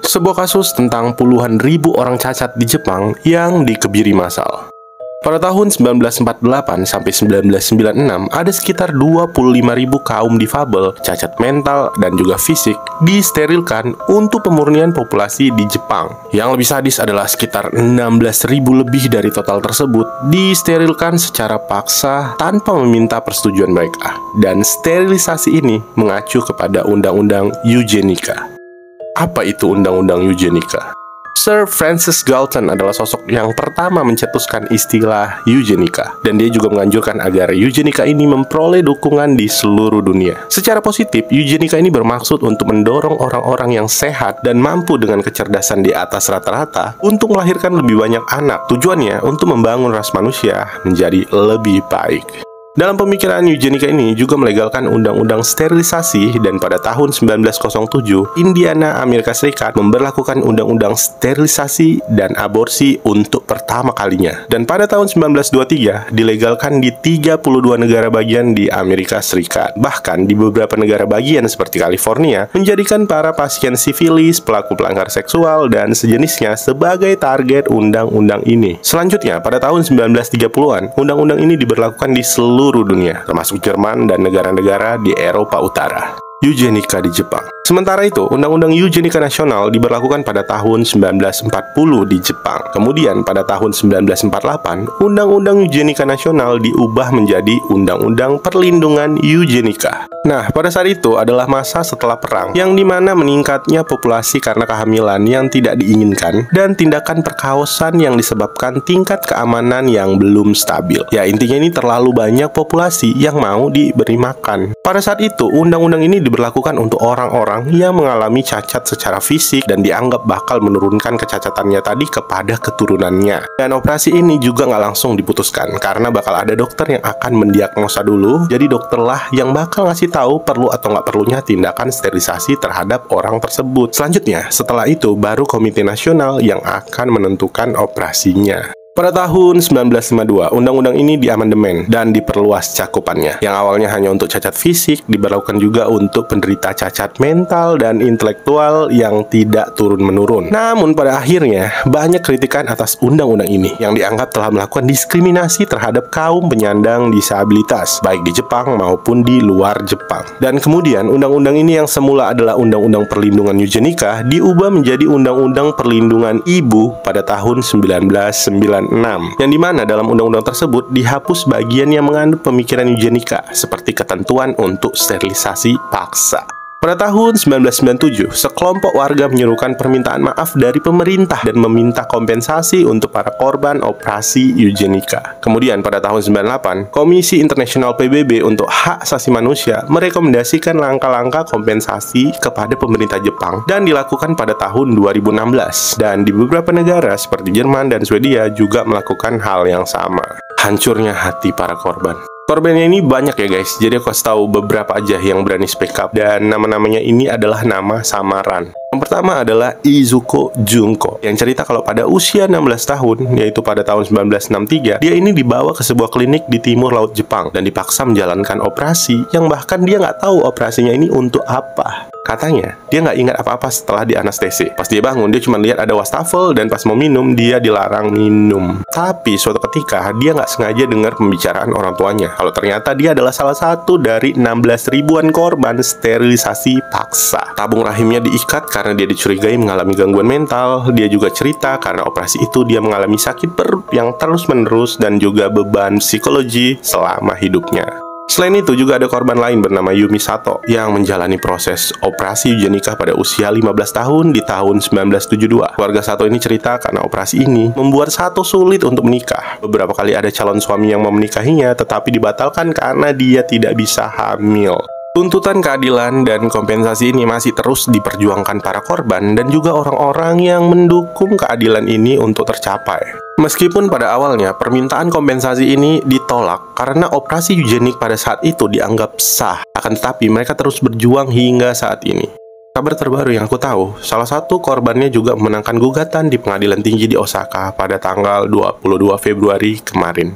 sebuah kasus tentang puluhan ribu orang cacat di Jepang yang dikebiri massal. Pada tahun 1948 sampai 1996, ada sekitar 25.000 kaum difabel, cacat mental, dan juga fisik disterilkan untuk pemurnian populasi di Jepang. Yang lebih sadis adalah sekitar 16.000 lebih dari total tersebut disterilkan secara paksa tanpa meminta persetujuan mereka. Dan sterilisasi ini mengacu kepada Undang-Undang Eugenika. Apa itu Undang-Undang Eugenika? Sir Francis Galton adalah sosok yang pertama mencetuskan istilah eugenika, dan dia juga menganjurkan agar eugenika ini memperoleh dukungan di seluruh dunia. Secara positif, eugenika ini bermaksud untuk mendorong orang-orang yang sehat dan mampu dengan kecerdasan di atas rata-rata untuk melahirkan lebih banyak anak. Tujuannya untuk membangun ras manusia menjadi lebih baik. Dalam pemikiran eugenika ini juga melegalkan undang-undang sterilisasi, dan pada tahun 1907, Indiana, Amerika Serikat memberlakukan undang-undang sterilisasi dan aborsi untuk pertama kalinya. Dan pada tahun 1923, dilegalkan di 32 negara bagian di Amerika Serikat. Bahkan di beberapa negara bagian seperti California, menjadikan para pasien sifilis, pelaku pelanggar seksual, dan sejenisnya sebagai target undang-undang ini. Selanjutnya, pada tahun 1930-an, undang-undang ini diberlakukan di seluruh dunia, termasuk Jerman dan negara-negara di Eropa Utara. Eugenika di Jepang. Sementara itu, Undang-Undang Eugenika Nasional diberlakukan pada tahun 1940 di Jepang. Kemudian pada tahun 1948, Undang-Undang Eugenika Nasional diubah menjadi Undang-Undang Perlindungan Eugenika. Nah, pada saat itu adalah masa setelah perang, yang dimana meningkatnya populasi karena kehamilan yang tidak diinginkan dan tindakan perkawasan yang disebabkan tingkat keamanan yang belum stabil. Ya, intinya ini terlalu banyak populasi yang mau diberi makan. Pada saat itu, undang-undang ini diberlakukan untuk orang-orang yang mengalami cacat secara fisik dan dianggap bakal menurunkan kecacatannya tadi kepada keturunannya. Dan operasi ini juga nggak langsung diputuskan, karena bakal ada dokter yang akan mendiagnosa dulu. Jadi dokterlah yang bakal ngasih tahu perlu atau nggak perlunya tindakan sterilisasi terhadap orang tersebut. Selanjutnya, setelah itu baru Komite Nasional yang akan menentukan operasinya. Pada tahun 1952, undang-undang ini diamandemen dan diperluas cakupannya. Yang awalnya hanya untuk cacat fisik, diberlakukan juga untuk penderita cacat mental dan intelektual yang tidak turun-menurun. Namun pada akhirnya, banyak kritikan atas undang-undang ini yang dianggap telah melakukan diskriminasi terhadap kaum penyandang disabilitas, baik di Jepang maupun di luar Jepang. Dan kemudian, undang-undang ini yang semula adalah Undang-Undang Perlindungan Eugenika diubah menjadi Undang-Undang Perlindungan Ibu pada tahun 1996. Yang dimana dalam undang-undang tersebut dihapus bagian yang mengandung pemikiran eugenika, seperti ketentuan untuk sterilisasi paksa. Pada tahun 1997, sekelompok warga menyerukan permintaan maaf dari pemerintah dan meminta kompensasi untuk para korban operasi eugenika. Kemudian pada tahun 98, Komisi Internasional PBB untuk Hak Asasi Manusia merekomendasikan langkah-langkah kompensasi kepada pemerintah Jepang dan dilakukan pada tahun 2016. Dan di beberapa negara seperti Jerman dan Swedia juga melakukan hal yang sama. Hancurnya hati para korban. Korbannya ini banyak ya guys, jadi aku kasih tahu beberapa aja yang berani speak up. Dan nama-namanya ini adalah nama samaran. Yang pertama adalah Izuko Junko, yang cerita kalau pada usia 16 tahun, yaitu pada tahun 1963, dia ini dibawa ke sebuah klinik di timur laut Jepang dan dipaksa menjalankan operasi yang bahkan dia nggak tahu operasinya ini untuk apa. Katanya, dia nggak ingat apa-apa setelah di anestesi. Pas dia bangun, dia cuma lihat ada wastafel, dan pas mau minum, dia dilarang minum. Tapi suatu ketika, dia nggak sengaja dengar pembicaraan orang tuanya kalau ternyata dia adalah salah satu dari 16 ribuan korban sterilisasi paksa. Tabung rahimnya diikat karena dia dicurigai mengalami gangguan mental. Dia juga cerita karena operasi itu dia mengalami sakit perut yang terus-menerus dan juga beban psikologi selama hidupnya. Selain itu juga ada korban lain bernama Yumi Sato yang menjalani proses operasi eugenika pada usia 15 tahun di tahun 1972. Keluarga Sato ini cerita karena operasi ini membuat Sato sulit untuk menikah. Beberapa kali ada calon suami yang mau menikahinya tetapi dibatalkan karena dia tidak bisa hamil. Tuntutan keadilan dan kompensasi ini masih terus diperjuangkan para korban dan juga orang-orang yang mendukung keadilan ini untuk tercapai. Meskipun pada awalnya permintaan kompensasi ini ditolak karena operasi eugenik pada saat itu dianggap sah, akan tetapi mereka terus berjuang hingga saat ini. Kabar terbaru yang aku tahu, salah satu korbannya juga memenangkan gugatan di pengadilan tinggi di Osaka pada tanggal 22 Februari kemarin.